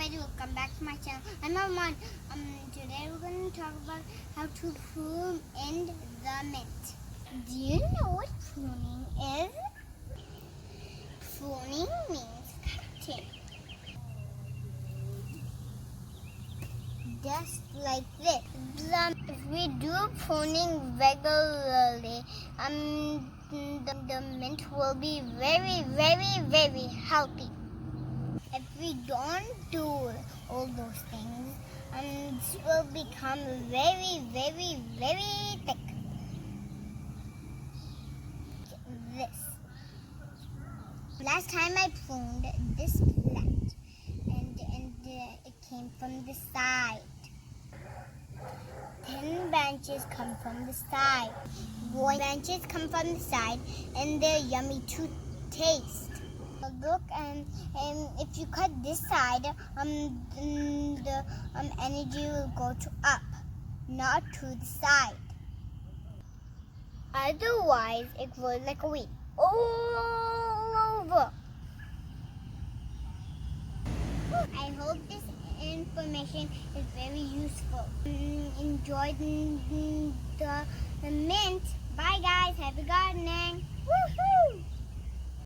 everybody, welcome back to my channel. I'm Arman. Today we're going to talk about how to prune in the mint. Do you know what pruning is? Pruning means cutting. Just like this. If we do pruning regularly, the mint will be very, very, very healthy. If we don't do all those things, this will become very, very, very thick. This. Last time I pruned this plant, and it came from the side. 10 branches come from the side. Boy branches come from the side, and they're yummy to taste. Look, and if you cut this side, the energy will go to up, not to the side. Otherwise, it grows like a weed all over. I hope this information is very useful. Enjoy the mint. Bye, guys. Happy gardening. Woohoo!